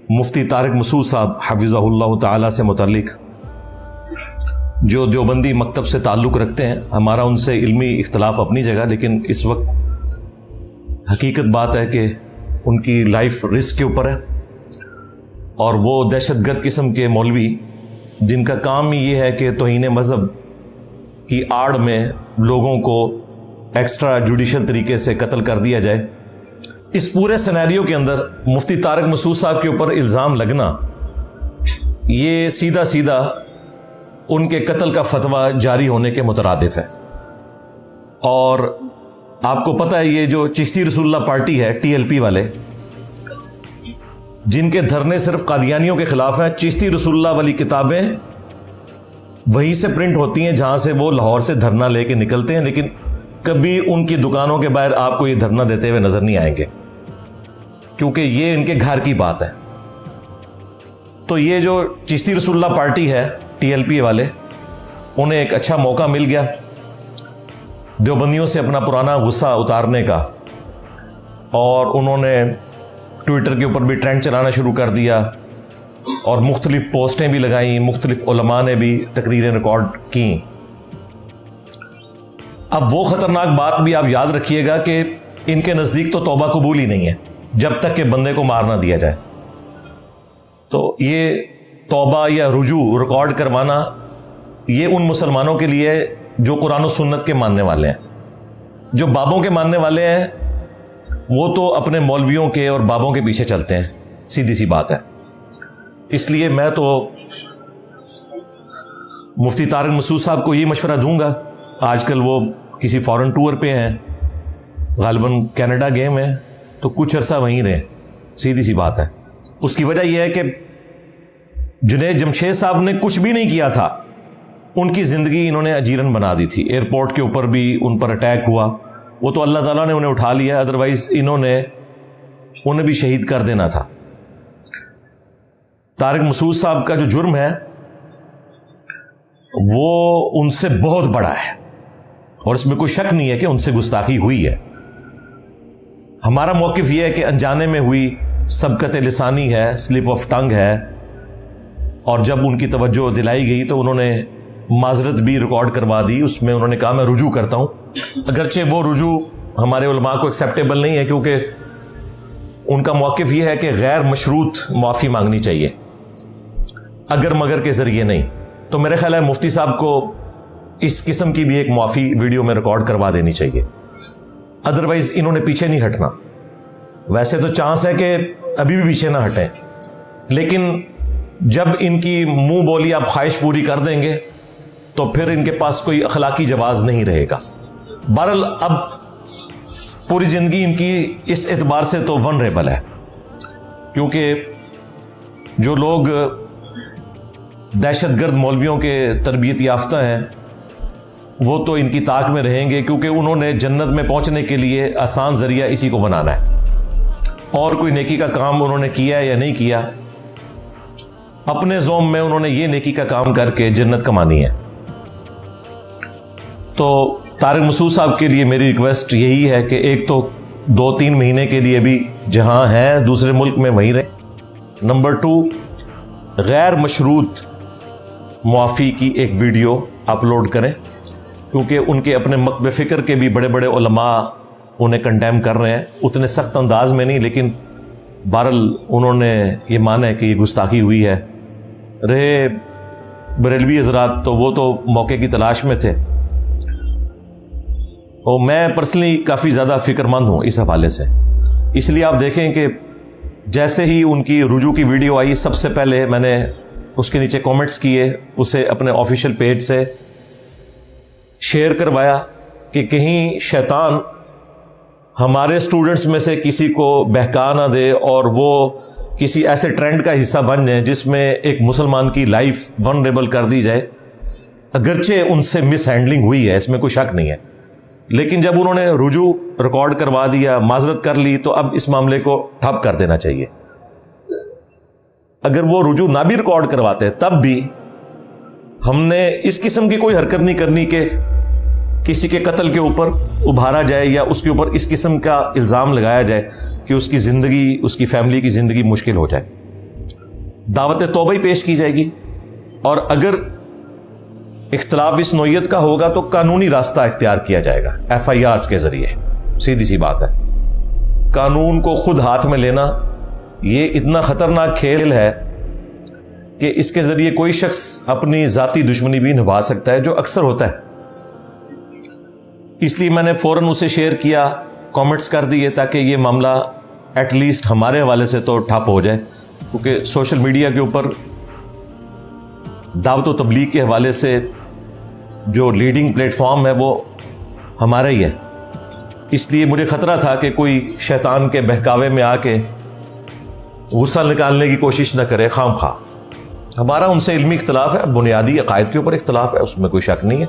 مفتی طارق مسعود صاحب حفظہ اللہ تعالی سے متعلق جو دیوبندی مکتب سے تعلق رکھتے ہیں. ہمارا ان سے علمی اختلاف اپنی جگہ، لیکن اس وقت حقیقت بات ہے کہ ان کی لائف رسک کے اوپر ہے، اور وہ دہشت گرد قسم کے مولوی جن کا کام ہی یہ ہے کہ توہین مذہب کی آڑ میں لوگوں کو ایکسٹرا جوڈیشل طریقے سے قتل کر دیا جائے. اس پورے سینیریو کے اندر مفتی طارق مسعود صاحب کے اوپر الزام لگنا یہ سیدھا سیدھا ان کے قتل کا فتویٰ جاری ہونے کے مترادف ہے. اور آپ کو پتہ ہے یہ جو چشتی رسول اللہ پارٹی ہے، TLP والے، جن کے دھرنے صرف قادیانیوں کے خلاف ہیں، چشتی رسول اللہ والی کتابیں وہیں سے پرنٹ ہوتی ہیں جہاں سے وہ لاہور سے دھرنا لے کے نکلتے ہیں، لیکن کبھی ان کی دکانوں کے باہر آپ کو یہ دھرنا دیتے ہوئے نظر نہیں آئیں گے، کیونکہ یہ ان کے گھر کی بات ہے. تو یہ جو چشتی رسول اللہ پارٹی ہے، TLP والے، انہیں ایک اچھا موقع مل گیا دیوبندیوں سے اپنا پرانا غصہ اتارنے کا، اور انہوں نے ٹویٹر کے اوپر بھی ٹرینڈ چلانا شروع کر دیا اور مختلف پوسٹیں بھی لگائیں، مختلف علماء نے بھی تقریریں ریکارڈ کیں. اب وہ خطرناک بات بھی آپ یاد رکھیے گا کہ ان کے نزدیک تو توبہ قبول ہی نہیں ہے جب تک کہ بندے کو مار نہ دیا جائے. تو یہ توبہ یا رجوع ریکارڈ کروانا یہ ان مسلمانوں کے لیے جو قرآن و سنت کے ماننے والے ہیں. جو بابوں کے ماننے والے ہیں وہ تو اپنے مولویوں کے اور بابوں کے پیچھے چلتے ہیں، سیدھی سی بات ہے. اس لیے میں تو مفتی طارق مسعود صاحب کو یہ مشورہ دوں گا، آج کل وہ کسی فارن ٹور پہ ہیں، غالباً کینیڈا گئے ہیں، تو کچھ عرصہ وہیں رہیں، سیدھی سی بات ہے. اس کی وجہ یہ ہے کہ جنید جمشید صاحب نے کچھ بھی نہیں کیا تھا، ان کی زندگی انہوں نے اجیرن بنا دی تھی. ایئرپورٹ کے اوپر بھی ان پر اٹیک ہوا، وہ تو اللہ تعالیٰ نے انہیں اٹھا لیا، ادروائز انہیں بھی شہید کر دینا تھا. طارق مسعود صاحب کا جو جرم ہے وہ ان سے بہت بڑا ہے، اور اس میں کوئی شک نہیں ہے کہ ان سے گستاخی ہوئی ہے. ہمارا موقف یہ ہے کہ انجانے میں ہوئی سبقت لسانی ہے، سلپ آف ٹنگ ہے، اور جب ان کی توجہ دلائی گئی تو انہوں نے معذرت بھی ریکارڈ کروا دی. اس میں انہوں نے کہا میں رجوع کرتا ہوں، اگرچہ وہ رجوع ہمارے علماء کو ایکسیپٹیبل نہیں ہے، کیونکہ ان کا موقف یہ ہے کہ غیر مشروط معافی مانگنی چاہیے، اگر مگر کے ذریعے نہیں. تو میرے خیال ہے مفتی صاحب کو اس قسم کی بھی ایک معافی ویڈیو میں ریکارڈ کروا دینی چاہیے، ادروائز انہوں نے پیچھے نہیں ہٹنا. ویسے تو چانس ہے کہ ابھی بھی پیچھے نہ ہٹیں، لیکن جب ان کی منہ بولی آپ خواہش پوری کر دیں گے تو پھر ان کے پاس کوئی اخلاقی جواز نہیں رہے گا. بہرحال اب پوری زندگی ان کی اس اعتبار سے تو ونریبل ہے، کیونکہ جو لوگ دہشت گرد مولویوں کے تربیت یافتہ ہیں وہ تو ان کی طاق میں رہیں گے، کیونکہ انہوں نے جنت میں پہنچنے کے لیے آسان ذریعہ اسی کو بنانا ہے، اور کوئی نیکی کا کام انہوں نے کیا یا نہیں کیا، اپنے زوم میں انہوں نے یہ نیکی کا کام کر کے جنت کمانی ہے. تو طارق مسعود صاحب کے لیے میری ریکویسٹ یہی ہے کہ ایک تو 2-3 مہینے کے لیے بھی جہاں ہیں دوسرے ملک میں وہیں رہیں. نمبر 2، غیر مشروط معافی کی ایک ویڈیو اپلوڈ کریں، کیونکہ ان کے اپنے مکتب فکر کے بھی بڑے بڑے علماء انہیں کنڈیم کر رہے ہیں، اتنے سخت انداز میں نہیں، لیکن بہرحال انہوں نے یہ مانا ہے کہ یہ گستاخی ہوئی ہے. رہے بریلوی حضرات تو وہ تو موقع کی تلاش میں تھے، اور میں پرسنلی کافی زیادہ فکر مند ہوں اس حوالے سے. اس لیے آپ دیکھیں کہ جیسے ہی ان کی رجوع کی ویڈیو آئی، سب سے پہلے میں نے اس کے نیچے کومنٹس کیے، اسے اپنے آفیشیل پیج سے شیئر کروایا کہ کہیں شیطان ہمارے اسٹوڈنٹس میں سے کسی کو بہکا نہ دے اور وہ کسی ایسے ٹرینڈ کا حصہ بن جائیں جس میں ایک مسلمان کی لائف ونریبل کر دی جائے. اگرچہ ان سے مس ہینڈلنگ ہوئی ہے، اس میں کوئی شک نہیں ہے، لیکن جب انہوں نے رجوع ریکارڈ کروا دیا، معذرت کر لی، تو اب اس معاملے کو ٹھپ کر دینا چاہیے. اگر وہ رجوع نہ بھی ریکارڈ کرواتے تب بھی ہم نے اس قسم کی کوئی حرکت نہیں کرنی کہ کسی کے قتل کے اوپر ابھارا جائے یا اس کے اوپر اس قسم کا الزام لگایا جائے کہ اس کی زندگی، اس کی فیملی کی زندگی مشکل ہو جائے. دعوت توبہ ہی پیش کی جائے گی، اور اگر اختلاف اس نوعیت کا ہوگا تو قانونی راستہ اختیار کیا جائے گا FIRs کے ذریعے. سیدھی سی بات ہے. قانون کو خود ہاتھ میں لینا یہ اتنا خطرناک کھیل ہے کہ اس کے ذریعے کوئی شخص اپنی ذاتی دشمنی بھی نبھا سکتا ہے، جو اکثر ہوتا ہے. اس لیے میں نے فوراً اسے شیئر کیا، کامنٹس کر دیے، تاکہ یہ معاملہ ایٹ لیسٹ ہمارے حوالے سے تو ٹھپ ہو جائے، کیونکہ سوشل میڈیا کے اوپر دعوت و تبلیغ کے حوالے سے جو لیڈنگ پلیٹ فارم ہے وہ ہمارا ہی ہے. اس لیے مجھے خطرہ تھا کہ کوئی شیطان کے بہکاوے میں آ کے غصہ نکالنے کی کوشش نہ کرے خام خواہ. ہمارا ان سے علمی اختلاف ہے، بنیادی عقائد کے اوپر اختلاف ہے، اس میں کوئی شک نہیں ہے،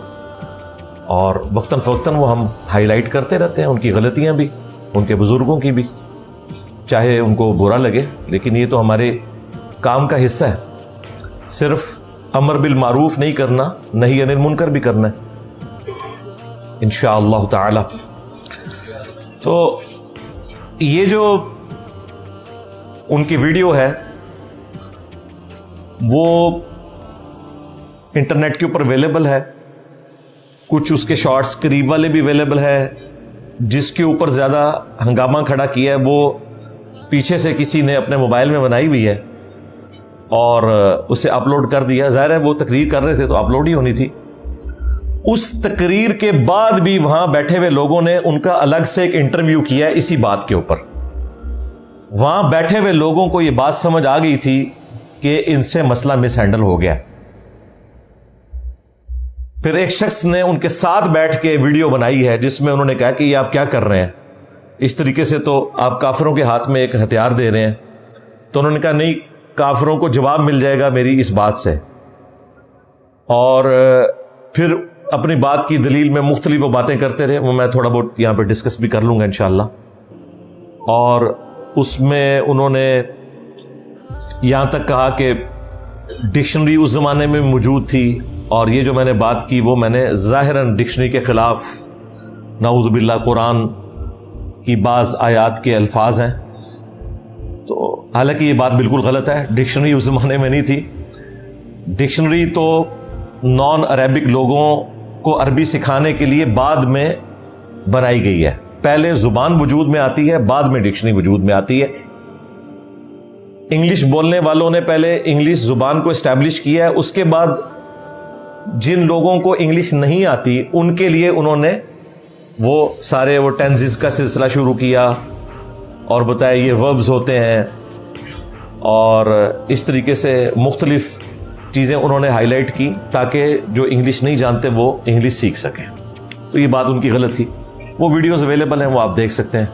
اور وقتاً فوقتاً وہ ہم ہائی لائٹ کرتے رہتے ہیں، ان کی غلطیاں بھی، ان کے بزرگوں کی بھی، چاہے ان کو برا لگے، لیکن یہ تو ہمارے کام کا حصہ ہے. صرف امر بالمعروف نہیں کرنا، نہی عن المنکر بھی کرنا ہے انشاءاللہ تعالی. تو یہ جو ان کی ویڈیو ہے وہ انٹرنیٹ کے اوپر اویلیبل ہے، کچھ اس کے شارٹس قریب والے بھی اویلیبل ہے. جس کے اوپر زیادہ ہنگامہ کھڑا کیا ہے وہ پیچھے سے کسی نے اپنے موبائل میں بنائی ہوئی ہے اور اسے اپلوڈ کر دیا. ظاہر ہے وہ تقریر کر رہے تھے تو اپلوڈ ہی ہونی تھی. اس تقریر کے بعد بھی وہاں بیٹھے ہوئے لوگوں نے ان کا الگ سے ایک انٹرویو کیا اسی بات کے اوپر. وہاں بیٹھے ہوئے لوگوں کو یہ بات سمجھ آ گئی تھی کہ ان سے مسئلہ مس ہینڈل ہو گیا. پھر ایک شخص نے ان کے ساتھ بیٹھ کے ویڈیو بنائی ہے جس میں انہوں نے کہا کہ یہ آپ کیا کر رہے ہیں، اس طریقے سے تو آپ کافروں کے ہاتھ میں ایک ہتھیار دے رہے ہیں. تو انہوں نے کہا نہیں، کافروں کو جواب مل جائے گا میری اس بات سے. اور پھر اپنی بات کی دلیل میں مختلف وہ باتیں کرتے رہے، وہ میں تھوڑا بہت یہاں پہ ڈسکس بھی کر لوں گا انشاءاللہ. اور اس میں انہوں نے یہاں تک کہا کہ ڈکشنری اس زمانے میں موجود تھی، اور یہ جو میں نے بات کی وہ میں نے ظاہراً ڈکشنری کے خلاف، نعوذ باللہ، قرآن کی بعض آیات کے الفاظ ہیں. تو حالانکہ یہ بات بالکل غلط ہے، ڈکشنری اس زمانے میں نہیں تھی. ڈکشنری تو نان عربک لوگوں کو عربی سکھانے کے لیے بعد میں بنائی گئی ہے. پہلے زبان وجود میں آتی ہے، بعد میں ڈکشنری وجود میں آتی ہے. انگلش بولنے والوں نے پہلے انگلش زبان کو اسٹیبلش کیا ہے، اس کے بعد جن لوگوں کو انگلش نہیں آتی ان کے لیے انہوں نے وہ سارے وہ ٹینزز کا سلسلہ شروع کیا اور بتایا یہ وربز ہوتے ہیں، اور اس طریقے سے مختلف چیزیں انہوں نے ہائی لائٹ کی تاکہ جو انگلش نہیں جانتے وہ انگلش سیکھ سکیں. تو یہ بات ان کی غلط تھی. وہ ویڈیوز اویلیبل ہیں، وہ آپ دیکھ سکتے ہیں.